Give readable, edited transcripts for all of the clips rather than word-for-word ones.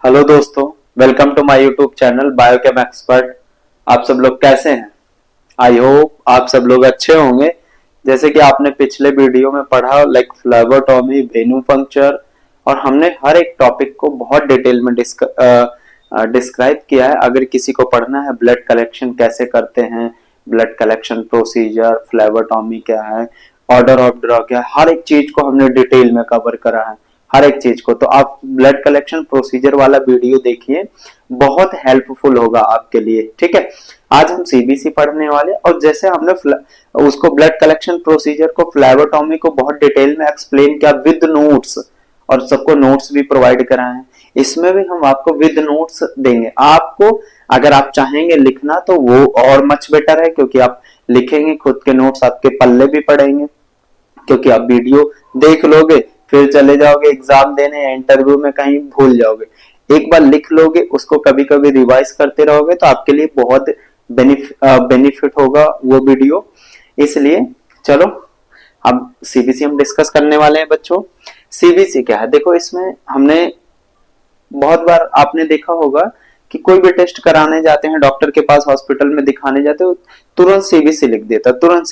Hello दोस्तों, welcome to my YouTube channel Biochem Expert. आप सब लोग कैसे हैं? आई होप आप सब लोग अच्छे होंगे। जैसे कि आपने पिछले वीडियो में पढ़ा लाइक फ्लेबोटॉमी, वेन्यू पंक्चर, और हमने हर एक टॉपिक को बहुत डिटेल में डिस्क्राइब किया है। अगर किसी को पढ़ना है ब्लड कलेक्शन कैसे करते हैं, ब्लड कलेक्शन प्रोसीजर, फ्लेबोटॉमी क्या है, ऑर्डर ऑफ ड्रग है, हर एक चीज को हमने डिटेल में कवर करा है, हर एक चीज को। तो आप ब्लड कलेक्शन प्रोसीजर वाला वीडियो देखिए, बहुत हेल्पफुल होगा आपके लिए। ठीक है, आज हम सीबीसी पढ़ने वाले, और जैसे हमने उसको ब्लड कलेक्शन प्रोसीजर को, फ्लेबोटॉमी को बहुत डिटेल में एक्सप्लेन किया विद नोट्स, और सबको नोट्स भी प्रोवाइड कराए हैं। इसमें भी हम आपको विद नोट्स देंगे। आपको अगर आप चाहेंगे लिखना तो वो और मच बेटर है, क्योंकि आप लिखेंगे खुद के नोट्स, आपके पल्ले भी पड़ेंगे। क्योंकि आप वीडियो देख लोगे फिर चले जाओगे एग्जाम देने या इंटरव्यू में कहीं भूल जाओगे। एक बार लिख लोगे, उसको कभी कभी रिवाइज करते रहोगे तो आपके लिए बहुत बेनिफिट होगा वो वीडियो। इसलिए चलो अब सीबीसी हम डिस्कस करने वाले हैं बच्चों। सीबीसी क्या है? देखो, इसमें हमने बहुत बार आपने देखा होगा कि कोई भी टेस्ट कराने जाते हैं डॉक्टर के पास, हॉस्पिटल में दिखाने जाते हो, तुरंत सीबीसी लिख देता, तुरंत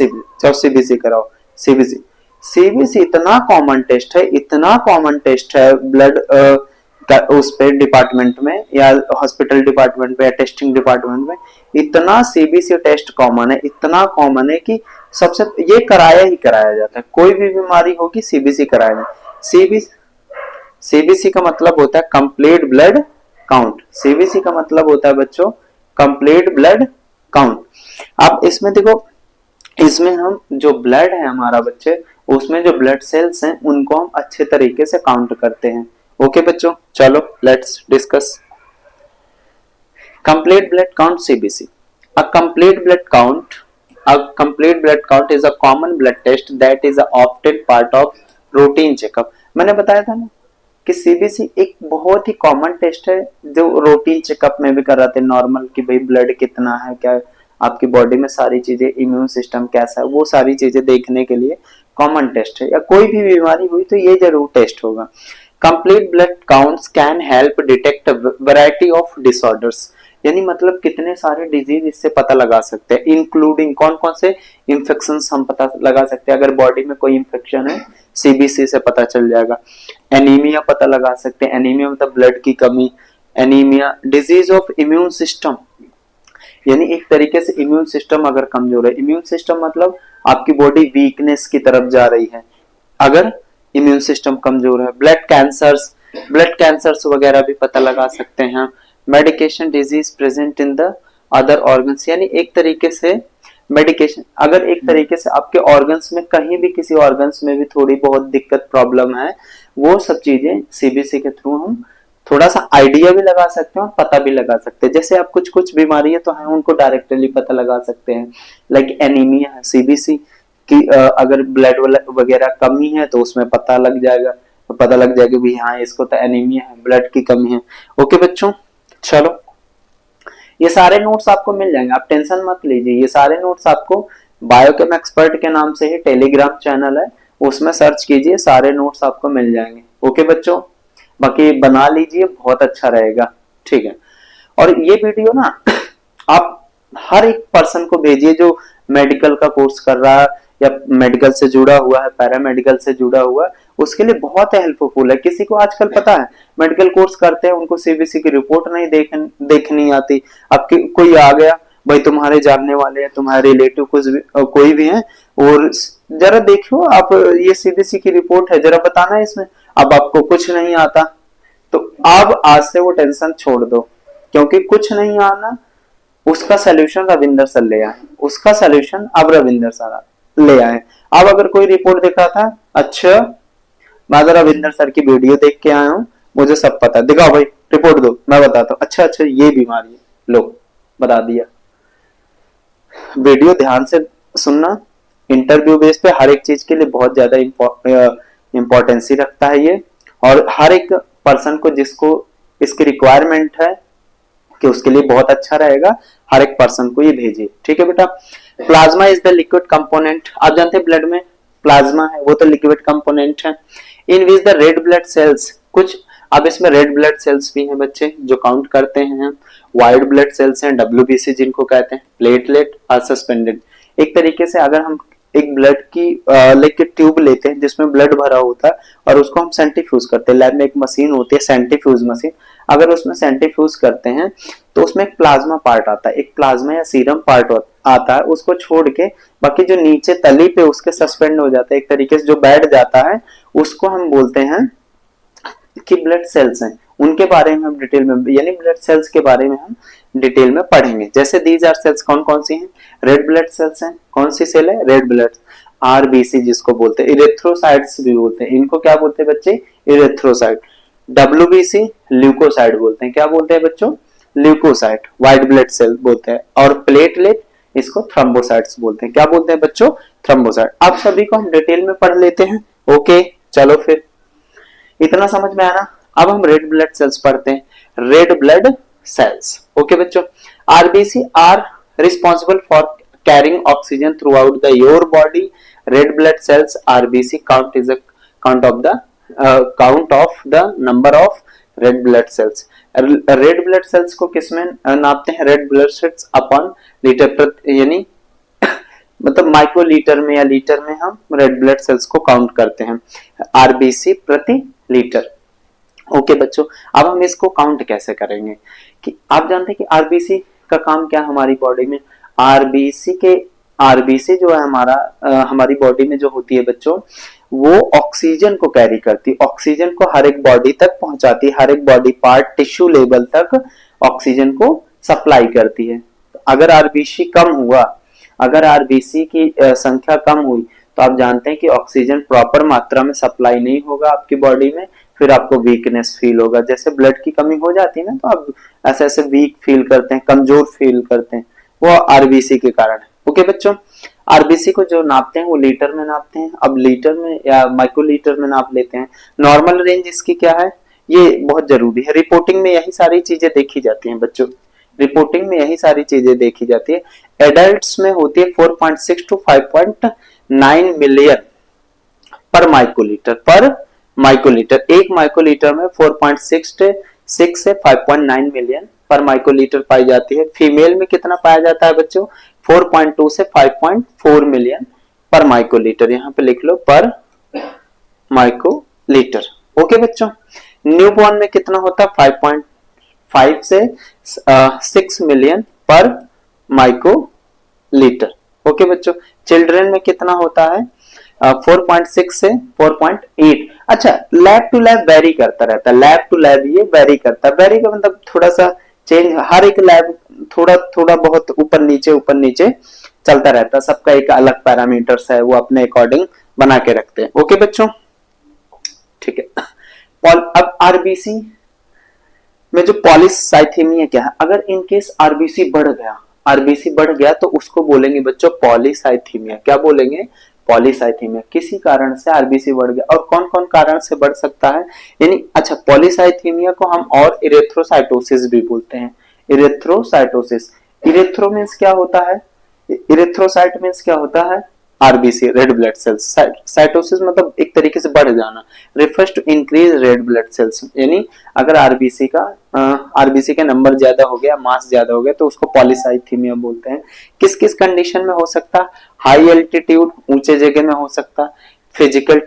सीबीसी कराओ। सीबीसी सीबीसी इतना कॉमन टेस्ट है, इतना कॉमन टेस्ट है ब्लड उस पे डिपार्टमेंट में या हॉस्पिटल डिपार्टमेंट में या टेस्टिंग डिपार्टमेंट में, इतना सीबीसी टेस्ट कॉमन है, इतना कॉमन है कि सबसे ये कराया ही कराया जाता है। कोई भी बीमारी होगी सीबीसी कराया जाए। सीबीसी सीबीसी का मतलब होता है कंप्लीट ब्लड काउंट। सीबीसी का मतलब होता है बच्चों कंप्लीट ब्लड काउंट। अब इसमें देखो, इसमें हम जो ब्लड है हमारा बच्चे, उसमें जो ब्लड सेल्स हैं उनको हम अच्छे तरीके से काउंट करते हैं। ओके बच्चों, चलो let's discuss complete blood count CBC. A complete blood count A complete blood count is a common blood test that is often part of routine checkup। मैंने बताया था ना कि सीबीसी एक बहुत ही कॉमन टेस्ट है जो रूटीन चेकअप में भी कराते हैं नॉर्मल, कि भाई ब्लड कितना है, क्या आपकी बॉडी में सारी चीजें, इम्यून सिस्टम कैसा है, वो सारी चीजें देखने के लिए कॉमन टेस्ट है। या कोई भी बीमारी हुई तो ये जरूर टेस्ट होगा। Complete blood counts can help detect variety of disorders, यानी मतलब कितने सारे डिजीज इससे पता लगा सकते हैं, इंक्लूडिंग कौन कौन से इंफेक्शन हम पता लगा सकते हैं। अगर बॉडी में कोई इंफेक्शन है सीबीसी से पता चल जाएगा। एनीमिया पता लगा सकते हैं, एनीमिया मतलब ब्लड की कमी। Anaemia, disease of immune system, यानी एक तरीके से इम्यून सिस्टम अगर कमजोर है, इम्यून सिस्टम मतलब आपकी बॉडी वीकनेस की तरफ जा रही है अगर इम्यून सिस्टम कमजोर है। ब्लड कैंसर्स वगैरह भी पता लगा सकते हैं। Medication disease present in the other organs, यानी एक तरीके से मेडिकेशन, अगर एक तरीके से आपके ऑर्गन्स में कहीं भी किसी ऑर्गन्स में भी थोड़ी बहुत दिक्कत प्रॉब्लम है, वो सब चीजें सीबीसी के थ्रू हम थोड़ा सा आइडिया भी लगा सकते हैं और पता भी लगा सकते हैं। जैसे आप कुछ बीमारियां तो हैं उनको डायरेक्टली पता लगा सकते हैं, लाइक एनीमिया है, सीबीसी की अगर ब्लड वगैरह कमी है तो उसमें पता लग जाएगा, तो पता लग जाएगा भी हाँ इसको तो एनीमिया है, ब्लड की कमी है। ओके बच्चों, चलो ये सारे नोट्स आपको मिल जाएंगे, आप टेंशन मत लीजिए। ये सारे नोट्स आपको बायोकेम एक्सपर्ट के नाम से ही टेलीग्राम चैनल है, उसमें सर्च कीजिए, सारे नोट्स आपको मिल जाएंगे। ओके बच्चों, बाकी बना लीजिए, बहुत अच्छा रहेगा। ठीक है, और ये वीडियो ना आप हर एक पर्सन को भेजिए जो मेडिकल का कोर्स कर रहा है या मेडिकल से जुड़ा हुआ है, पैरामेडिकल से जुड़ा हुआ है, उसके लिए बहुत हेल्पफुल है। किसी को आजकल पता है मेडिकल कोर्स करते हैं, उनको सीबीसी की रिपोर्ट नहीं देखनी आती। अब कोई आ गया, भाई तुम्हारे जानने वाले हैं, तुम्हारे रिलेटिव कुछ भी कोई भी है, और जरा देखो आप ये सीबीसी की रिपोर्ट है, जरा बताना इसमें। अब आपको कुछ नहीं आता तो अब आज से वो टेंशन छोड़ दो, क्योंकि कुछ नहीं आना उसका सोल्यूशन रविंदर सर ले आए, उसका सोल्यूशन अब रविंदर सर ले आए। अब अगर कोई रिपोर्ट दिखा था, अच्छा मैं रविंदर सर की वीडियो देख के आया हूँ, मुझे सब पता है, दिखाओ भाई रिपोर्ट दो, मैं बताता हूँ। अच्छा ये बीमारी है, लो बता दिया। वीडियो ध्यान से सुनना, इंटरव्यू बेस पे हर एक चीज के लिए बहुत ज्यादा इंपॉर्टेंसी रखता है ये, और हर एक पर्सन को जिसको इसकी रिक्वायरमेंट है कि उसके लिए बहुत अच्छा रहेगा, हर एक पर्सन को ये भेजिए। ठीक है बेटा। Plasma is the liquid component, आप जानते हैं ब्लड में प्लाज्मा है, वो तो लिक्विड कंपोनेंट है। In which the red blood cells, कुछ अब इसमें रेड ब्लड सेल्स भी हैं बच्चे जो काउंट करते हैं, व्हाइट ब्लड सेल्स हैं डब्ल्यूबीसी जिनको कहते हैं, प्लेटलेट और सस्पेंडेड। एक तरीके से अगर हम एक ब्लड की लेके ट्यूब लेते हैं जिसमें ब्लड भरा होता है और उसको हम सेंट्रीफ्यूज करते हैं, लैब में एक मशीन होती है सेंट्रीफ्यूज मशीन, अगर उसमें सेंट्रीफ्यूज करते हैं तो उसमें एक प्लाज्मा पार्ट आता है, एक प्लाज्मा या सीरम पार्ट आता है, उसको छोड़ के बाकी जो नीचे तली पे उसके सस्पेंड हो जाता है, एक तरीके से जो बैठ जाता है उसको हम बोलते हैं कि ब्लड सेल्स हैं। उनके बारे में हम डिटेल में, यानी ब्लड सेल्स के बारे में हम डिटेल में पढ़ेंगे। जैसे दीज आर सेल्स कौन कौन सी हैं, रेड ब्लड सेल्स हैं, कौन सी सेल है, रेड ब्लड, आरबीसी जिसको बोलते हैं, इरेथ्रोसाइट्स भी बोलते हैं, इनको क्या बोलते हैं बच्चे, इरेथ्रोसाइट, डब्ल्यूबीसी ल्यूकोसाइट बोलते हैं, क्या बोलते हैं बच्चों, ल्यूकोसाइट, व्हाइट ब्लड सेल बोलते हैं, और प्लेटलेट इसको थ्रोम्बोसाइट्स बोलते हैं, क्या बोलते हैं बच्चों, थ्रोम्बोसाइट। आप सभी को हम डिटेल में पढ़ लेते हैं। ओके चलो फिर, इतना समझ में आना। अब हम रेड ब्लड सेल्स पढ़ते हैं, रेड ब्लड सेल्स। ओके बच्चों, RBC are responsible for carrying oxygen throughout the your body, red blood cells RBC count is a count of the number of red blood cells. Red blood cells को किसमें नापते हैं, red blood cells upon litre, यानी मतलब microlitre में या litre में हम रेड ब्लड सेल्स को काउंट करते हैं, आरबीसी प्रति लीटर। ओके बच्चों, अब हम इसको काउंट कैसे करेंगे, कि आप जानते हैं कि आरबीसी का काम क्या है हमारी बॉडी में, आरबीसी जो है हमारी बॉडी में जो होती है बच्चों, वो ऑक्सीजन को कैरी करती है, ऑक्सीजन को हर एक बॉडी तक पहुंचाती है, हर एक बॉडी पार्ट टिश्यू लेवल तक ऑक्सीजन को सप्लाई करती है। अगर आरबीसी कम हुआ, अगर आरबीसी की संख्या कम हुई तो आप जानते हैं कि ऑक्सीजन प्रॉपर मात्रा में सप्लाई नहीं होगा आपकी बॉडी में, फिर आपको वीकनेस फील होगा। जैसे ब्लड की कमी हो जाती है ना, तो आप ऐसे ऐसे वीक फील करते हैं, कमजोर फील करते हैं, वो आरबीसी के कारण है। ओके बच्चों, आरबीसी को जो नापते हैं वो लीटर में नापते हैं, अब लीटर में या माइक्रोलीटर में नाप लेते हैं। नॉर्मल रेंज इसकी क्या है, ये बहुत जरूरी है, रिपोर्टिंग में यही सारी चीजें देखी जाती हैं बच्चों, रिपोर्टिंग में यही सारी चीजें देखी जाती है। एडल्ट्स में होती है 4.6 टू 5.9 मिलियन पर माइक्रोलीटर, एक माइक्रोलीटर में 4.6 से 5.9 मिलियन पर माइक्रोलीटर पाई जाती है। फीमेल में कितना पाया जाता है बच्चों, 4.2 से 5.4 मिलियन पर माइक्रोलीटर, यहाँ पे लिख लो पर माइक्रोलीटर। ओके बच्चों, न्यूबॉर्न में कितना होता है, 5.5 से 6 मिलियन पर माइक्रोलीटर। ओके बच्चों, चिल्ड्रन में कितना होता है, 4.6 से 4.8। अच्छा, लैब टू लैब वेरी करता रहता है, लैब टू लैब ये वेरी करता है, वेरी का मतलब थोड़ा सा चेंज, हर एक लैब थोड़ा थोड़ा बहुत ऊपर नीचे चलता रहता है, सबका एक अलग पैरामीटर्स है, वो अपने अकॉर्डिंग बना के रखते हैं। ओके बच्चों, ठीक है। अब आरबीसी में जो पॉलीसाइथेमिया क्या है, अगर इनकेस आरबीसी बढ़ गया तो उसको बोलेंगे बच्चों पॉलीसाइथेमिया, क्या बोलेंगे, पॉलीसाइथेमिया। किसी कारण से आरबीसी बढ़ गया, और कौन कौन कारण से बढ़ सकता है, यानी अच्छा पॉलीसाइथेमिया को हम और इरेथ्रोसाइटोसिस भी बोलते हैं, इरेथ्रोसाइटोसिस। इरेथ्रो मीन्स क्या होता है, इरेथ्रोसाइट मीन्स क्या होता है, RBC red blood cells, cytosis मतलब एक तरीके से बढ़ जाना, refers to increase red blood cells, यानी अगर आरबीसी का नंबर ज्यादा हो गया, मास ज्यादा हो गया, तो उसको पॉलीसाइथेमिया बोलते हैं। किस किस कंडीशन में हो सकता है, हाई एल्टीट्यूड ऊंचे जगह में हो सकता है, फिजिकल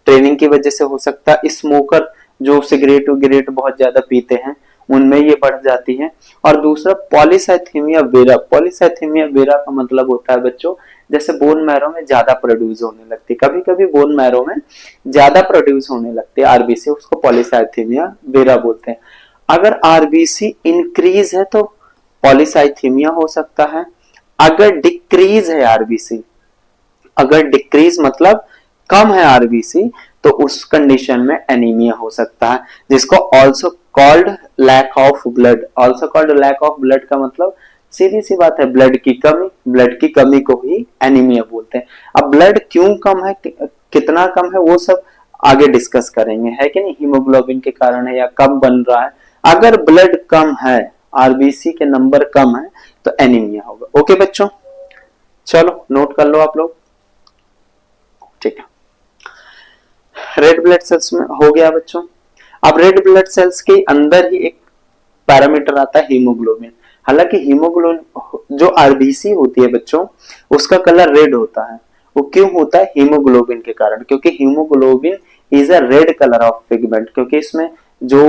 ट्रेनिंग की वजह से हो सकता है, स्मोकर जो सिगरेट वगैरह बहुत ज्यादा पीते हैं उनमें ये बढ़ जाती है। और दूसरा पॉलीसाइथेमिया वेरा, पॉलीसाइथेमिया वेरा का मतलब होता है बच्चों जैसे बोन मैरो में ज्यादा प्रोड्यूस होने लगती है, कभी कभी बोन मैरो में ज्यादा प्रोड्यूस होने लगती है आरबीसी, उसको पॉलीसाइथेमिया वेरा बोलते हैं। अगर आरबीसी इंक्रीज है तो पॉलीसाइथेमिया हो सकता है, अगर डिक्रीज है आरबीसी, अगर डिक्रीज मतलब कम है आरबीसी, तो उस कंडीशन में एनीमिया हो सकता है, जिसको also called lack of blood. Also called lack of blood का मतलब सीधी सी बात है ब्लड की कमी को ही एनीमिया बोलते हैं। अब ब्लड क्यों कम है, कितना कम है, वो सब आगे डिस्कस करेंगे, है कि नहीं, हीमोग्लोबिन के कारण है या कम बन रहा है। अगर ब्लड कम है, आरबीसी के नंबर कम है, तो एनीमिया होगा। ओके बच्चों, चलो नोट कर लो आप लोग, ठीक है। रेड ब्लड सेल्स में हो गया बच्चों। अब रेड ब्लड सेल्स के अंदर ही एक पैरामीटर आता है हीमोग्लोबिन। हालांकि हीमोग्लोबिन जो आरबीसी होती है बच्चों, उसका कलर रेड होता है। वो क्यों होता है? हीमोग्लोबिन के कारण, क्योंकि haemoglobin is a red colour of pigment. क्योंकि इसमें जो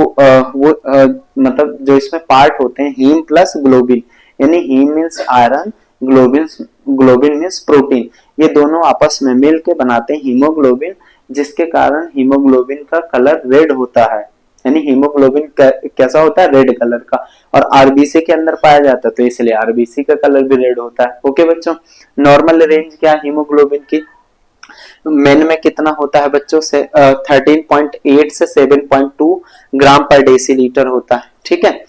मतलब जो इसमें पार्ट होते हैं हीम प्लस ग्लोबिन, यानी haem means iron, globin globin means protein, ये दोनों आपस में मिल के बनाते हैं हीमोग्लोबिन, जिसके कारण हीमोग्लोबिन का कलर रेड होता है। यानी हीमोग्लोबिन कैसा होता है? रेड कलर का। और आरबीसी के अंदर पाया जाता है तो इसलिए आरबीसी का कलर भी रेड होता है। ओके बच्चों, नॉर्मल रेंज क्या है हीमोग्लोबिन की? मेन में कितना होता है बच्चों से 13.8 से 7.2 ग्राम पर डेसीलीटर होता है। ठीक है।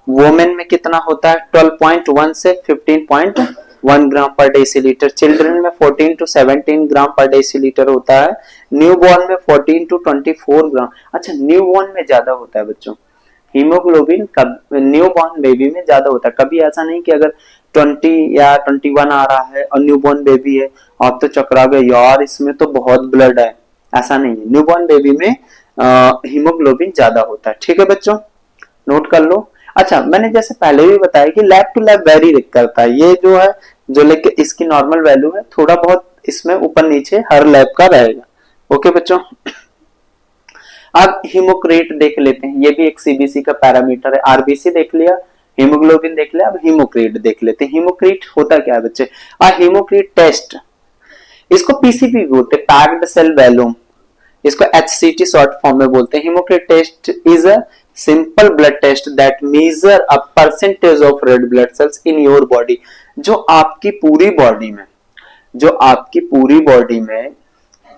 वोमेन में कितना होता है? 12.1 से 15.1 ग्राम पर डेसीलीटर। चिल्ड्रन में 14 टू 17 ग्राम पर डेसीलीटर होता है। न्यूबॉर्न में 14 टू 24 ग्राम। अच्छा, न्यूबॉर्न में ज्यादा होता है बच्चों हीमोग्लोबिन, न्यूबॉर्न बेबी में ज्यादा होता है। कभी ऐसा नहीं कि अगर 20 या 21 आ रहा है और न्यूबॉर्न बेबी है, आप तो चकरा गए यार इसमें तो बहुत ब्लड है, ऐसा नहीं है। न्यूबॉर्न बेबी में हीमोग्लोबिन ज्यादा होता है। ठीक है बच्चों, नोट कर लो। अच्छा, मैंने जैसे पहले भी बताया कि लैब टू लैब वेरी करता है। ये जो है जो लेके इसकी नॉर्मल वैल्यू है, थोड़ा बहुत इसमें ऊपर नीचे हर लैब का रहेगा। ओके बच्चों, अब हीमोक्रेट देख लेते हैं। ये भी एक सीबीसी का पैरामीटर है। आरबीसी देख लिया, हीमोग्लोबिन देख लिया, अब हीमोक्रेट देख लेते हैं। हीमोक्रेट होता क्या है बच्चे? हीमोक्रेट टेस्ट, इसको पीसीबी बोलते हैं, पैक्ड सेल वैल्यूम, इसको एचसीटी शॉर्ट फॉर्म में बोलते हैं। Hematocrit test is a simple blood test that measure a percentage of red blood cells in your body. जो आपकी पूरी बॉडी में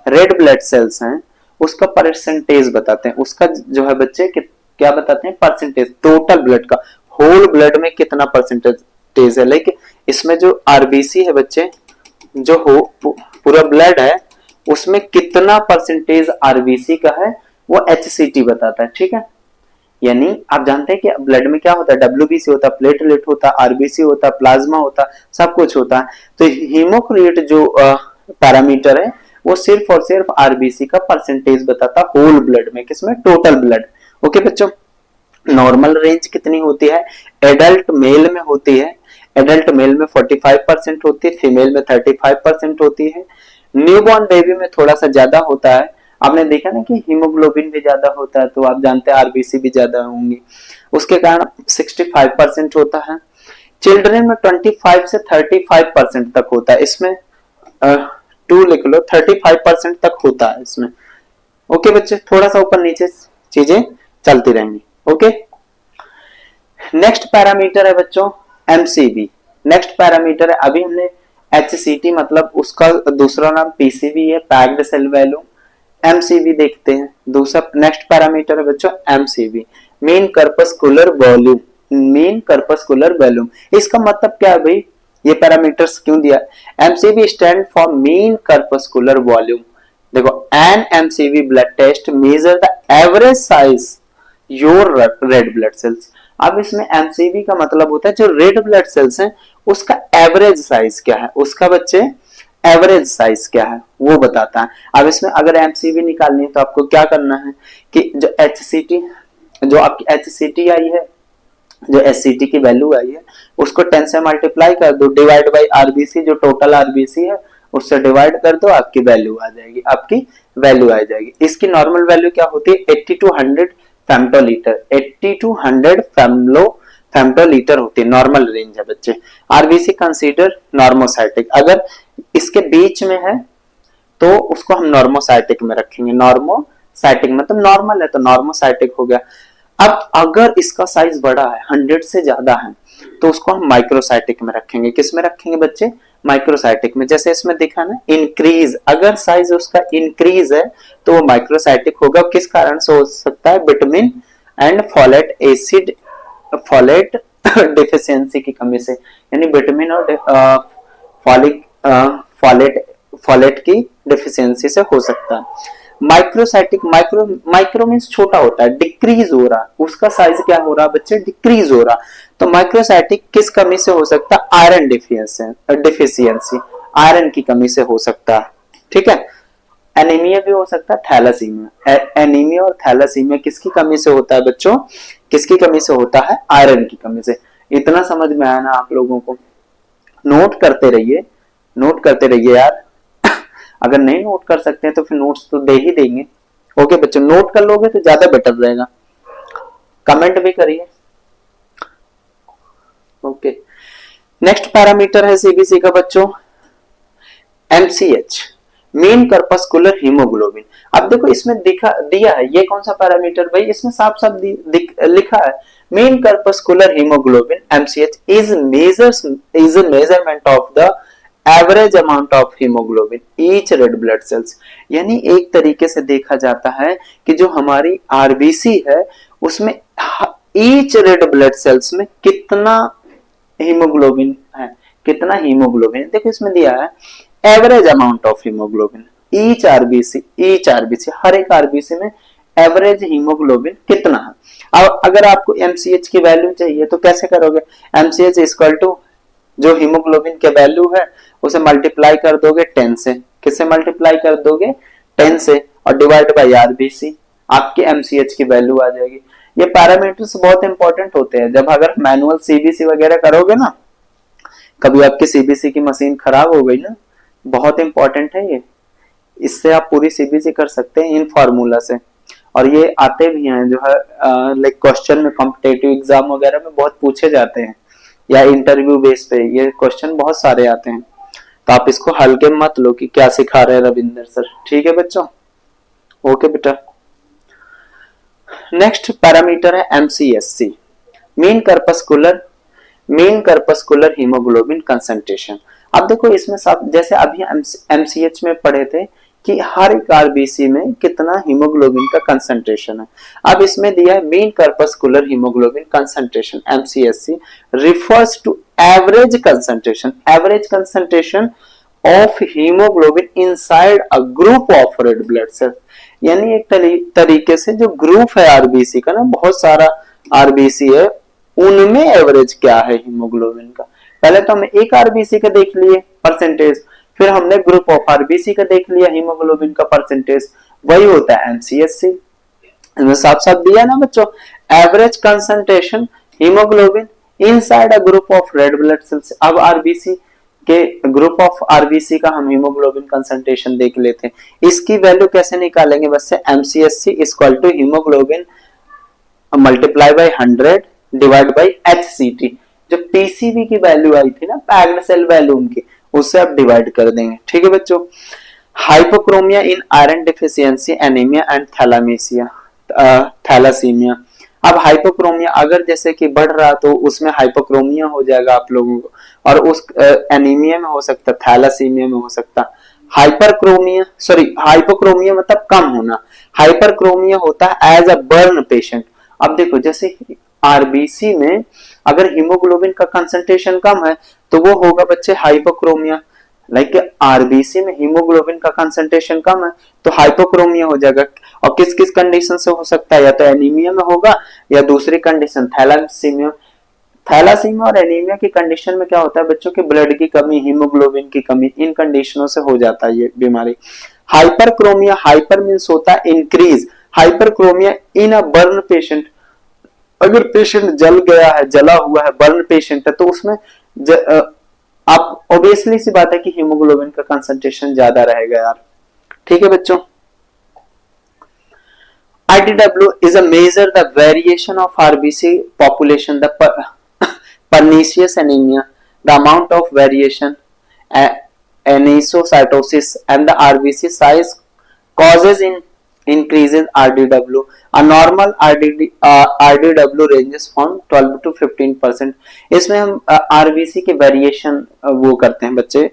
रेड ब्लड सेल्स हैं, उसका परसेंटेज बताते हैं। उसका जो है बच्चे क्या बताते हैं? परसेंटेज, टोटल ब्लड का, होल ब्लड में कितना परसेंटेज है। लेकिन इसमें जो आरबीसी है बच्चे, जो हो पूरा ब्लड है, उसमें कितना परसेंटेज आरबीसी का है वो एचसीटी बताता है। ठीक है, यानी आप जानते हैं कि ब्लड में क्या होता है? डब्ल्यूबीसी होता है, प्लेटलेट होता है, आरबीसी होता है, प्लाज्मा होता है, सब कुछ होता है। तो हीमोक्रिएट जो पैरामीटर है वो सिर्फ और सिर्फ आरबीसी का परसेंटेज बताता है होल ब्लड में, किसमें? Total blood. ओके बच्चों, नॉर्मल रेंज कितनी होती है? एडल्ट मेल में होती है, एडल्ट मेल में 45% होती है, फीमेल में 35% होती है। न्यूबॉर्न बेबी में थोड़ा सा ज्यादा होता है। आपने देखा ना कि हीमोग्लोबिन भी ज्यादा होता है, तो आप जानते हैं आरबीसी भी ज्यादा होंगी, उसके कारण 65% होता है। चिल्ड्रन में 25 से 35% तक होता है। इसमें 2 लिख लो, 35% तक होता है इसमें। ओके बच्चे, थोड़ा सा ऊपर नीचे चीजें चलती रहेंगी। ओके, नेक्स्ट पैरामीटर है बच्चों एमसीबी। नेक्स्ट पैरामीटर है, अभी हमने एचसीटी मतलब उसका दूसरा नाम पीसीबी है, पैक्ड सेल वैल्यू। एमसीबी देखते हैं, दूसरा नेक्स्ट पैरामीटर है बच्चों MCV, mean corpuscular volume. Mean corpuscular volume, इसका मतलब क्या है भाई? ये पैरामीटर्स क्यों दिया? MCV stand for mean corpuscular volume. देखो, an MCV blood test measure the average size your red blood cells. अब इसमें एमसीबी का मतलब होता है जो रेड ब्लड सेल्स हैं उसका एवरेज साइज क्या है, उसका बच्चे एवरेज साइज क्या है वो बताता है। अब इसमें अगर एमसीबी निकालनी है तो आपको क्या करना है कि जो एचसीटी, जो आपकी एचसीटी आई है, जो एससीटी की वैल्यू आई है, उसको 10 से मल्टीप्लाई कर दो, डिवाइड बाई आरबीसी, जो टोटल आरबीसी है उससे डिवाइड कर दो, आपकी वैल्यू आ जाएगी, आपकी वैल्यू आ जाएगी। इसकी नॉर्मल वैल्यू क्या होती है? 80 टू 100 फेम्टोलीटर, 80 टू 100 फेम्टोलीटर होती है, नॉर्मल रेंज है बच्चे। आरबीसी कंसीडर नॉर्मोसाइटिक, अगर इसके बीच में है तो उसको हम नॉर्मोसाइटिक में रखेंगे। नॉर्मोसाइटिक मतलब नॉर्मल है तो नॉर्मोसाइटिक हो गया। अब अगर इसका साइज बड़ा है, 100 से ज्यादा है, तो उसको हम माइक्रोसाइटिक में रखेंगे। किस में रखेंगे बच्चे? माइक्रोसाइटिक में। जैसे इसमें देखा ना, इंक्रीज, अगर साइज उसका इंक्रीज है तो वो माइक्रोसाइटिक होगा। किस कारण से हो सकता है? Vitamin and folate acid, folate deficiency की कमी से, यानी विटामिन और फोलेट की डिफिशियंसी से हो सकता है। माइक्रोसाइटिक, माइक्रो मीन्स छोटा होता है, डिक्रीज हो रहा, उसका साइज क्या हो रहा बच्चे? डिक्रीज हो रहा। तो माइक्रोसाइटिक किस कमी से हो सकता है? आयरन डिफिशियंसी, आयरन की कमी से हो सकता है। ठीक है, एनीमिया भी हो सकता है, थैलासीमिया। एनीमिया और थैलासीमिया किसकी कमी से होता है बच्चों? किसकी कमी से होता है? आयरन की कमी से। इतना समझ में आया ना आप लोगों को? नोट करते रहिए, नोट करते रहिए यार। अगर नहीं नोट कर सकते हैं तो फिर नोट्स तो दे ही देंगे। ओके बच्चों, नोट कर लोगे तो ज्यादा बेटर रहेगा। कमेंट भी करिए। ओके, नेक्स्ट पैरामीटर है सीबीसी का बच्चों, एमसीएच, मीन कर्पस्कुलर हीमोग्लोबिन। अब देखो इसमें दिया है, ये कौन सा पैरामीटर भाई? इसमें साफ साफ लिखा है, mean corpuscular hemoglobin MCH is a measurement of the average amount of hemoglobin each red blood cells. यानी एक तरीके से देखा जाता है कि जो हमारी आरबीसी है उसमें ईच रेड ब्लड सेल्स में कितना हीमोग्लोबिन है, कितना हीमोग्लोबिन। देखो इसमें दिया है average amount of hemoglobin each RBC, हर एक आरबीसी में एवरेज हीमोग्लोबिन कितना है। अब अगर आपको एमसीएच की वैल्यू चाहिए तो कैसे करोगे? एमसीएच इक्वल टू जो हीमोग्लोबिन के वैल्यू है उसे मल्टीप्लाई कर दोगे 10 से। किससे मल्टीप्लाई कर दोगे? 10 से, और डिवाइड बाई आरबीसी, आपके एमसीएच की वैल्यू आ जाएगी। ये पैरामीटर्स बहुत इंपॉर्टेंट होते हैं। जब अगर मैनुअल सीबीसी वगैरह करोगे ना, कभी आपकी सीबीसी की मशीन खराब हो गई ना, बहुत इंपॉर्टेंट है ये। इससे आप पूरी सीबीसी कर सकते हैं इन फार्मूला से। और ये आते भी हैं जो है लाइक क्वेश्चन में, कॉम्पिटेटिव एग्जाम वगैरह में बहुत पूछे जाते हैं, या इंटरव्यू बेस पे ये क्वेश्चन बहुत सारे आते हैं। तो आप इसको हल्के मत लो कि क्या सिखा रहे हैं रविंदर सर। ठीक है बच्चों, ओके बेटा। नेक्स्ट पैरामीटर है एमसीएससी, मीन कर्पस्कुलर हीमोग्लोबिन कंसंट्रेशन। अब देखो इसमें सब, जैसे अभी एमसीएच में पढ़े थे कि हर एक आरबीसी में कितना हीमोग्लोबिन का कंसंट्रेशन है। अब इसमें दिया है mean corpuscular hemoglobin concentration MCHC refers to average concentration of hemoglobin inside a group of red blood cell. यानी एक तरीके से जो ग्रुप है आरबीसी का ना, बहुत सारा आरबीसी है, उनमें एवरेज क्या है हीमोग्लोबिन का। पहले तो हम एक आरबीसी का देख लिए परसेंटेज, फिर हमने ग्रुप ऑफ आरबीसी का देख लिया हीमोग्लोबिन का परसेंटेज, वही होता है एमसीएससी। इसमें साफ साफ दिया ना बच्चों, average concentration haemoglobin inside a group of red blood cells. अब आरबीसी के ग्रुप ऑफ आरबीसी का हम हीमोग्लोबिन कंसंट्रेशन देख लेते हैं। इसकी वैल्यू कैसे निकालेंगे? बस से MCHC equal to hemoglobin multiply by 100 divide by HCT. जो पीसीबी की वैल्यू आई थी ना, पैक्ड सेल वैल्यू उनकी, उससे आप डिवाइड कर देंगे। ठीक है बच्चों। Hypochromia in iron deficiency anaemia and thalassaemia. अब हाइपोक्रोमिया अगर जैसे कि बढ़ रहा तो उसमें हाइपोक्रोमिया हो जाएगा आप लोगों को, और उस एनीमिया में हो सकता, थैलासीमिया में हो सकता। हाइपोक्रोमिया मतलब कम होना, हाइपरक्रोमिया होता है एज अ बर्न पेशेंट। अब देखो जैसे आरबीसी में अगर हीमोग्लोबिन का कंसंट्रेशन कम है तो वो होगा बच्चे हाइपोक्रोमिया। लाइक आरबीसी में हीमोग्लोबिन का कंसंट्रेशन कम है तो हाइपोक्रोमिया हो जाएगा। और किस किस कंडीशन से हो सकता है? या तो एनीमिया में होगा, या दूसरी कंडीशन थैलासीमिया। थैलासीमिया और एनीमिया की कंडीशन में क्या होता है बच्चों की? ब्लड की कमी, हीमोग्लोबिन की कमी, इन कंडीशनों से हो जाता है ये बीमारी। हाइपरक्रोमिया, हाइपर मींस होता है increase, hyperchromia in a burn patient. अगर पेशेंट जल गया है, जला हुआ है, बर्न पेशेंट है, तो उसमें आप ऑब्वियसली सी बात है कि हीमोग्लोबिन का कंसंट्रेशन ज्यादा रहेगा यार। ठीक है बच्चों। IDW is a measure the variation of RBC population, the pernicious anemia, the amount of variation, anisocytosis, and the RBC size causes in increases RDW. A normal RDW ranges from 12 to 15%. इसमें हम RBC के variation वो करते हैं बच्चे,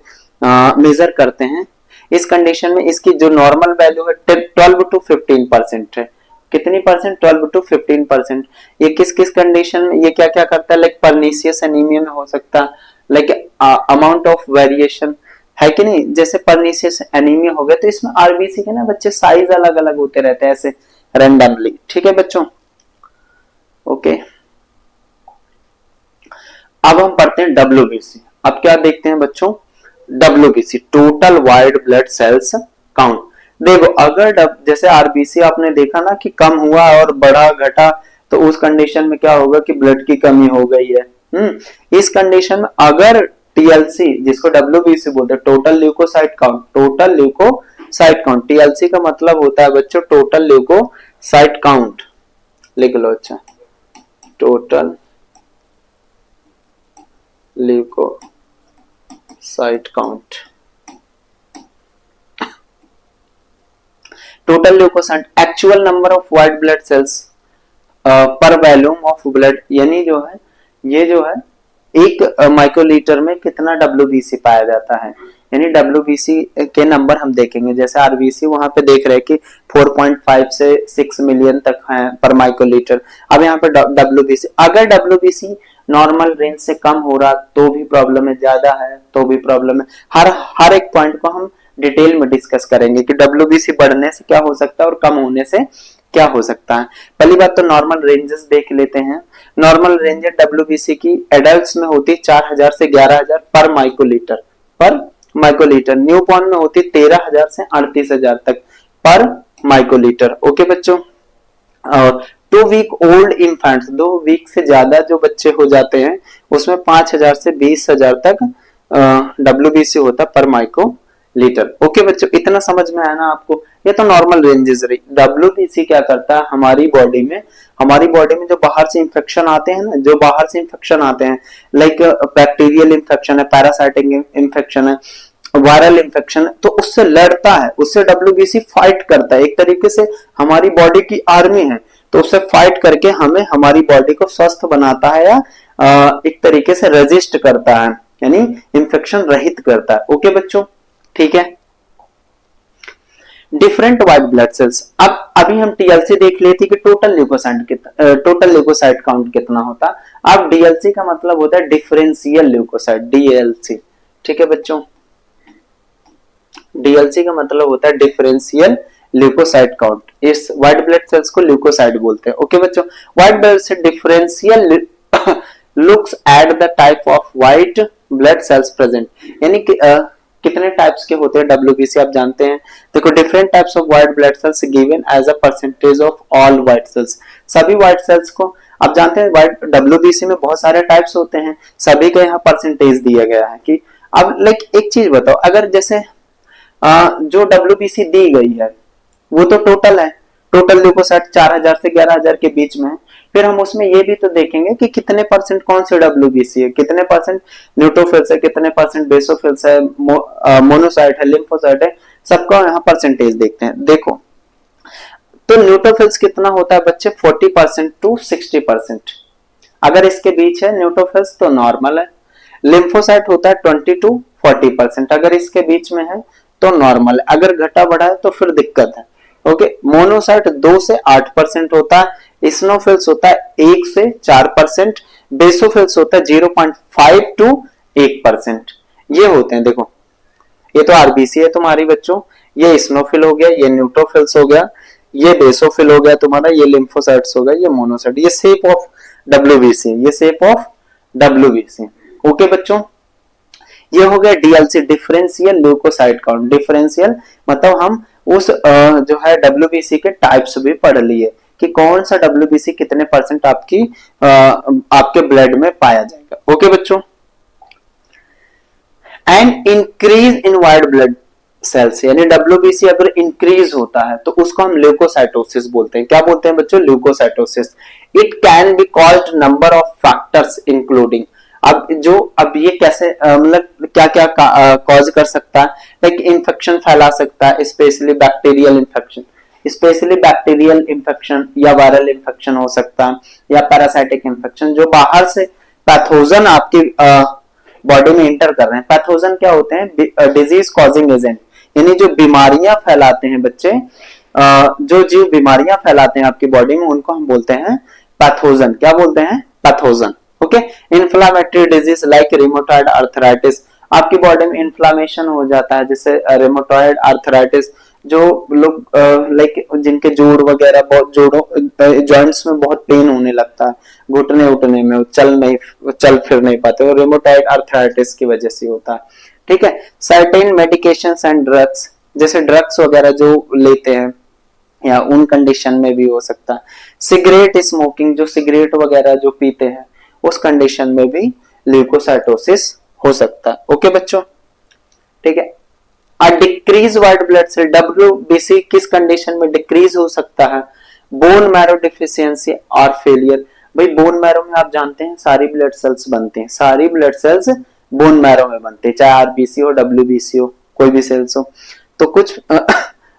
major करते हैं। इस कंडीशन में इसकी जो नॉर्मल वैल्यू है 12 टू 15% है। कितनी परसेंट? 12 टू 15%। ये किस किस कंडीशन में, ये क्या क्या करता है? लाइक परनीशियस एनीमिया में हो सकता है, लाइक अमाउंट ऑफ वेरिएशन है कि नहीं। जैसे परनीशियस एनीमिया हो गया तो इसमें आरबीसी के ना बच्चे साइज अलग अलग होते रहते हैं ऐसे रैंडमली। ठीक है बच्चों, ओके। अब हम पढ़ते हैं डब्ल्यूबीसी। अब क्या देखते हैं बच्चों? WBC, total white blood cells count. देखो अगर जैसे आरबीसी आपने देखा ना कि कम हुआ और बढ़ा घटा, तो उस कंडीशन में क्या होगा कि ब्लड की कमी हो गई है। इस कंडीशन में अगर टीएलसी, जिसको डब्ल्यूबीसी बोलते हैं, total leucocyte count, total leucocyte count, TLC का मतलब होता है बच्चों टोटल ल्यूकोसाइट काउंट, लिख लो। अच्छा, total leucocyte count, total leucocyte actual number of white blood sales पर वॉल्यूम ऑफ ब्लड, यानी जो है ये जो है एक माइक्रोलीटर में कितना डब्ल्यूबीसी पाया जाता है, यानी डब्ल्यूबीसी के नंबर हम देखेंगे। जैसे आरबीसी वहां पे देख रहे हैं कि 4.5 से 6 मिलियन तक है पर माइक्रोलीटर। अब यहाँ पे डब्ल्यूबीसी, अगर डब्ल्यूबीसी नॉर्मल रेंज से कम हो रहा तो भी प्रॉब्लम है, ज्यादा है तो भी प्रॉब्लम है। हर एक पॉइंट को हम डिटेल में डिस्कस करेंगे कि डब्ल्यूबीसी बढ़ने से क्या हो सकता है और कम होने से क्या हो सकता है। पहली बात तो नॉर्मल रेंजेस देख लेते हैं। नॉर्मल रेंज डब्ल्यूबीसी की एडल्ट्स में होती 4000 से 11000 पर माइक्रोलीटर, न्यूबॉर्न में होती 13000 से 38000 तक पर माइक्रोलीटर। ओके बच्चों, और 2 वीक ओल्ड इन्फेंट्स, 2 वीक से ज्यादा जो बच्चे हो जाते हैं उसमें 5000 से 20000 तक डब्ल्यूबीसी होता पर माइक्रो लीटर। ओके बच्चों, इतना समझ में आया ना आपको? ये तो नॉर्मल रेंजेस रही। डब्ल्यूबीसी क्या करता है हमारी बॉडी में जो बाहर से इंफेक्शन आते हैं ना, जो बाहर से इंफेक्शन आते हैं, लाइक बैक्टीरियल इंफेक्शन है, पैरासाइटिक इंफेक्शन है, वायरल इंफेक्शन है, तो उससे लड़ता है, उससे डब्ल्यूबीसी फाइट करता है। एक तरीके से हमारी बॉडी की आर्मी है, तो उससे फाइट करके हमें हमारी बॉडी को स्वस्थ बनाता है या एक तरीके से रेजिस्ट करता है, यानी इंफेक्शन रहित करता है। ओके बच्चों, ठीक है। डिफरेंट व्हाइट ब्लड सेल्स, अब अभी हम टीएलसी देख लेते कि टोटल ल्यूकोसाइट काउंट कितना होता। अब डीएलसी का मतलब होता है डिफरेंशियल ल्यूकोसाइट, डीएलसी। ठीक है बच्चों, डीएलसी का मतलब होता है डिफरेंशियल ल्यूकोसाइट काउंट। इस व्हाइट ब्लड सेल्स को ल्यूकोसाइट बोलते हैं। ओके बच्चों, white blood cell differential looks at the type of white blood cells present, यानी कि कितने टाइप्स के होते हैं डब्ल्यूबीसी आप जानते हैं। देखो, different types of white blood cells given as a percentage of all white cells, सभी व्हाइट सेल्स को आप जानते हैं। व्हाइट डब्ल्यूबीसी में बहुत सारे टाइप्स होते हैं, सभी का यहाँ परसेंटेज दिया गया है कि अब लाइक एक चीज बताओ, अगर जैसे जो डब्ल्यूबीसी दी गई है वो तो टोटल है, टोटल ल्यूकोसाइट 4000 से 11000 के बीच में है। फिर हम उसमें ये भी तो देखेंगे कि कितने परसेंट कौन से डब्ल्यूबीसी है, कितने परसेंट न्यूट्रोफिल्स है, कितने परसेंट बेसोफिल्स है, मोनोसाइट है, लिम्फोसाइट है, सबका यहाँ परसेंटेज देखते हैं। देखो, तो न्यूट्रोफिल्स कितना होता है बच्चे, 40% टू 60%। अगर इसके बीच है न्यूट्रोफिल्स तो नॉर्मल है। लिम्फोसाइट होता है 20 टू 40%, अगर इसके बीच में है तो नॉर्मल है, अगर घटा बढ़ा है तो फिर दिक्कत है। ओके, मोनोसाइट 2 से 8% होता है, स्नोफिल्स होता है 1 से 4%, बेसोफिल्स होता है 0.5 टू 1%। ये होते हैं। देखो, ये तो आरबीसी है तुम्हारी बच्चों, ये स्नोफिल हो गया, ये न्यूट्रोफिल्स हो गया, ये बेसोफिल हो गया तुम्हारा, ये लिम्फोसाइट्स हो गया, ये मोनोसाइट, ये शेप ऑफ डब्ल्यूबीसी, ये शेप ऑफ डब्ल्यूबीसी। ओके बच्चों, ये हो गया DLC, differential leukocyte count. Differential मतलब हम उस जो है डब्ल्यूबीसी के टाइप्स भी पढ़ लिए कि कौन सा डब्ल्यूबीसी कितने परसेंट आपके ब्लड में पाया जाएगा। ओके बच्चों, and increase in white blood cells, यानी डब्ल्यूबीसी अगर इंक्रीज होता है तो उसको हम ल्यूकोसाइटोसिस बोलते हैं। क्या बोलते हैं बच्चों, leukocytosis. It can be called number of factors including, अब ये कैसे मतलब क्या क्या कॉज कर सकता है, लाइक इन्फेक्शन फैला सकता है, स्पेशली बैक्टीरियल इन्फेक्शन या वायरल इन्फेक्शन हो सकता है, या पैरासाइटिक इन्फेक्शन, जो बाहर से पैथोजन आपकी बॉडी में इंटर कर रहे हैं। पैथोजन क्या होते हैं, डिजीज कॉजिंग एजेंट, यानी जो बीमारियां फैलाते हैं बच्चे, जो जीव बीमारियां फैलाते हैं आपकी बॉडी में, उनको हम बोलते हैं पैथोजन। क्या बोलते हैं, pathogen. Okay, inflammatory disease like rheumatoid arthritis, आपकी बॉडी में इन्फ्लामेशन हो जाता है, जैसे रिमोटॉइड आर्थराइटिस, जो लोग लाइक जिनके जोड़ वगैरह बहुत जॉइंट्स में बहुत पेन होने लगता है, घुटने उठने में, चल फिर नहीं पाते, वो रिमोटॉइड आर्थराइटिस की वजह से होता है। ठीक है, सर्टेन मेडिकेशंस एंड ड्रग्स जैसे ड्रग्स वगैरह जो लेते हैं या उन कंडीशन में भी हो सकता है। सिगरेट स्मोकिंग, जो सिगरेट वगैरह जो पीते हैं उस कंडीशन में भी ल्यूकोसाइटोसिस हो सकता है। ओके बच्चों, ठीक है। A decrease white blood cell, WBC किस कंडीशन में डिक्रीज हो सकता है? बोन मैरो डिफिशियंसी और फेलियर। भाई बोन मैरो में आप जानते हैं सारी ब्लड सेल्स बनते हैं, सारी ब्लड सेल्स बोन मैरो में बनते हैं, चाहे आरबीसी हो डब्ल्यूबीसी हो कोई भी सेल्स हो। तो कुछ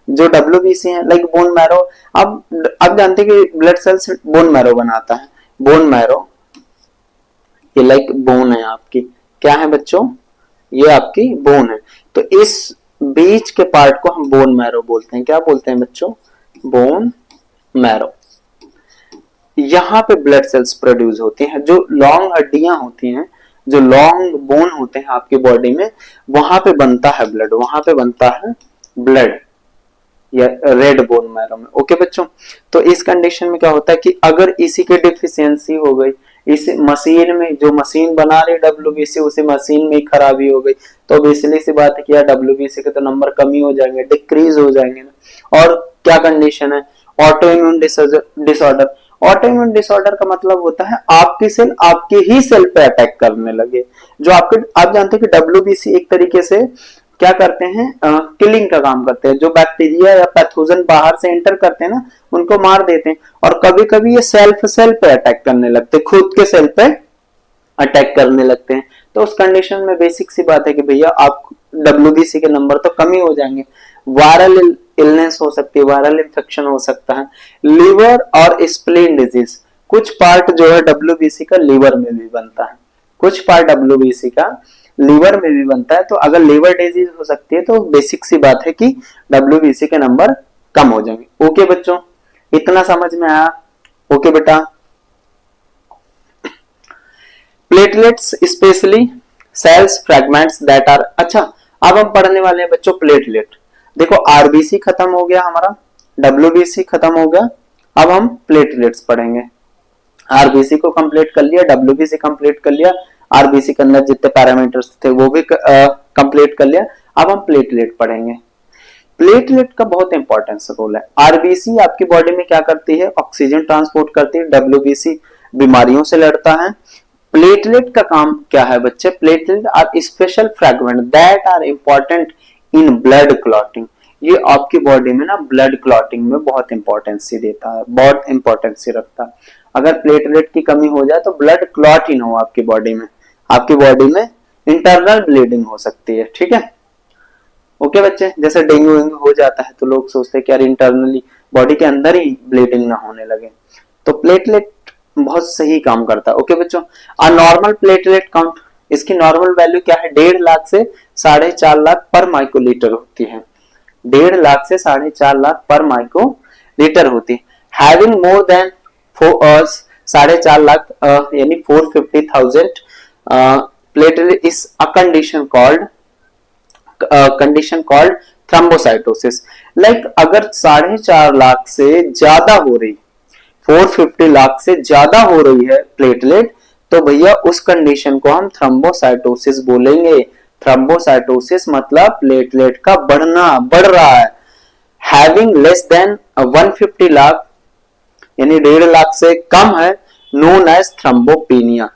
जो डब्ल्यूबीसी है लाइक बोन मैरो, अब जानते हैं कि ब्लड सेल्स बोन मैरो बनाता है। बोन मैरो ये लाइक बोन है आपकी, क्या है बच्चों? ये आपकी बोन है। तो इस बीच के पार्ट को हम बोन मैरो बोलते हैं। क्या बोलते हैं बच्चों? Bone marrow. यहाँ पे ब्लड सेल्स प्रोड्यूस होती हैं, जो लॉन्ग हड्डियां होती हैं, जो लॉन्ग बोन होते हैं आपकी बॉडी में, वहां पे बनता है ब्लड, वहां पे बनता है ब्लड या रेड बोन मैरो में। ओके बच्चों, तो इस कंडीशन में क्या होता है कि अगर इसी की डिफिशियंसी हो गई, इस मशीन में जो मशीन बना रही डब्ल्यूबीसी उसी मशीन में खराबी हो गई, तो बेसिकली सी बात है कि यार डब्ल्यूबीसी के तो नंबर कम ही हो जाएंगे, डिक्रीज हो जाएंगे ना। और क्या कंडीशन है? Auto immune disorder. Auto immune disorder का मतलब होता है आपकी सेल आपके ही सेल पे अटैक करने लगे। जो आपके, आप जानते हैं कि डब्ल्यूबीसी एक तरीके से क्या करते हैं, किलिंग का काम करते हैं। जो बैक्टीरिया या पैथोजन बाहर से एंटर करते हैं ना, उनको मार देते हैं। और कभी कभी ये सेल्फ सेल पे अटैक करने लगते हैं, खुद के सेल पे अटैक करने लगते हैं। तो उस कंडीशन में बेसिक सी बात है कि भैया आप डब्ल्यूबीसी के नंबर तो कम ही हो जाएंगे। वायरल इलनेस हो सकती है, वायरल इंफेक्शन हो सकता है, लिवर और स्प्लीन डिजीज। कुछ पार्ट जो है डब्ल्यूबीसी का लीवर में भी बनता है, कुछ पार्ट डब्ल्यूबीसी का लीवर में भी बनता है। तो अगर लीवर डिजीज हो सकती है तो बेसिक सी बात है कि डब्ल्यूबीसी के नंबर कम हो जाएंगे। ओके बच्चों, इतना समझ में आया? ओके बेटा। Platelets specially cells fragments that are, अच्छा अब हम पढ़ने वाले हैं बच्चों प्लेटलेट। देखो आरबीसी खत्म हो गया हमारा, डब्ल्यूबीसी खत्म हो गया, अब हम प्लेटलेट्स पढ़ेंगे। आरबीसी को कंप्लीट कर लिया, डब्ल्यूबीसी कंप्लीट कर लिया, आरबीसी के अंदर जितने पैरामीटर्स थे वो भी कंप्लीट कर लिया। अब हम प्लेटलेट पढ़ेंगे। प्लेटलेट का बहुत इंपॉर्टेंस रोल है। आरबीसी आपकी बॉडी में क्या करती है? ऑक्सीजन ट्रांसपोर्ट करती है। डब्ल्यूबीसी बीमारियों से लड़ता है। प्लेटलेट का काम क्या है बच्चे? Platelet are special fragment that are important in blood clotting. ये आपकी बॉडी में ना ब्लड क्लॉटिंग में बहुत इंपॉर्टेंस देता है, बहुत इंपॉर्टेंस रखता है। अगर प्लेटलेट की कमी हो जाए तो ब्लड क्लॉट ही ना हो आपकी बॉडी में, आपकी बॉडी में इंटरनल ब्लीडिंग हो सकती है। ठीक है, ओके बच्चे। जैसे डेंगू हो जाता है तो लोग सोचते हैं कि यार इंटरनली बॉडी के अंदर ही ब्लीडिंग ना होने लगे, तो प्लेटलेट बहुत सही काम करता है। ओके बच्चों, आ नॉर्मल प्लेटलेट काउंट, इसकी नॉर्मल वैल्यू क्या है? 1.5 लाख से 4.5 लाख पर माइक्रोलीटर होती है। 1.5 लाख से 4.5 लाख पर माइक्रोलीटर होती है। हैविंग मोर देन 4.5 लाख यानी 450,000 platelet is a condition called thrombocytosis. Like अगर 4.5 लाख से ज्यादा हो रही, 450 लाख से ज्यादा हो रही है प्लेटलेट, तो भैया उस कंडीशन को हम थ्रोम्बोसाइटोसिस बोलेंगे। थ्रोम्बोसाइटोसिस मतलब प्लेटलेट का बढ़ना, बढ़ रहा है। हैविंग लेस देन 150 लाख यानी 1.5 लाख से कम है, नोन एज थ्रोम्बोपेनिया।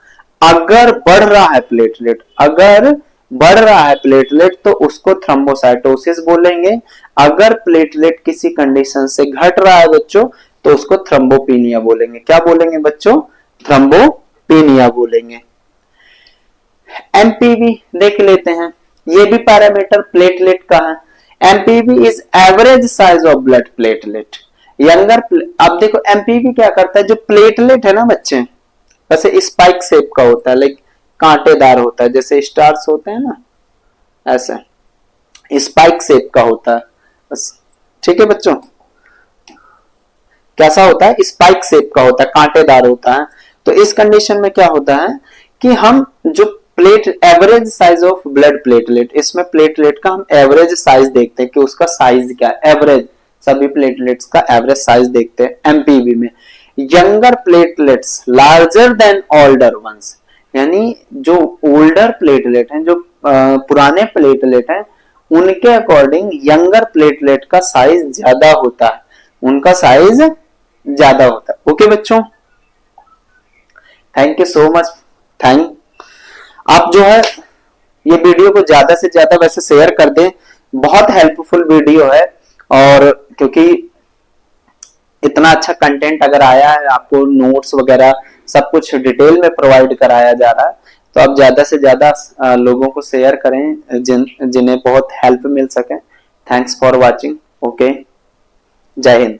अगर बढ़ रहा है प्लेटलेट, अगर बढ़ रहा है प्लेटलेट तो उसको थ्रोम्बोसाइटोसिस बोलेंगे। अगर प्लेटलेट किसी कंडीशन से घट रहा है बच्चों तो उसको थ्रोम्बोपेनिया बोलेंगे। क्या बोलेंगे बच्चों? थ्रोम्बोपेनिया बोलेंगे। एमपीवी देख लेते हैं, ये भी पैरामीटर प्लेटलेट का है। MPV is average size of blood platelet. Younger, अब देखो एमपीवी क्या करता है, जो प्लेटलेट है ना बच्चे, वैसे स्पाइक शेप का होता है, लाइक कांटेदार होता है, जैसे स्टार्स होते हैं ना, ऐसा स्पाइक शेप का होता है बस। ठीक है बच्चों, कैसा होता है? स्पाइक शेप का होता है, कांटेदार होता है। तो इस कंडीशन में क्या होता है कि हम जो plate average size of blood platelet, इसमें प्लेटलेट का हम एवरेज साइज देखते हैं कि उसका साइज क्या है। एवरेज सभी प्लेटलेट्स का एवरेज साइज देखते हैं एमपीवी में। Younger platelets larger than older ones, यानी जो ओल्डर प्लेटलेट हैं, जो पुराने प्लेटलेट हैं, उनके अकॉर्डिंग यंगर प्लेटलेट का साइज ज्यादा होता है, उनका साइज ज्यादा होता है। ओके बच्चों, thank you so much. Thank आप जो है ये वीडियो को ज्यादा से ज्यादा वैसे शेयर कर दें, बहुत हेल्पफुल वीडियो है। और क्योंकि इतना अच्छा कंटेंट अगर आया है, आपको नोट्स वगैरह सब कुछ डिटेल में प्रोवाइड कराया जा रहा है, तो आप ज्यादा से ज्यादा लोगों को शेयर करें जिन्हें बहुत हेल्प मिल सके। Thanks for watching. ओके, जय हिंद।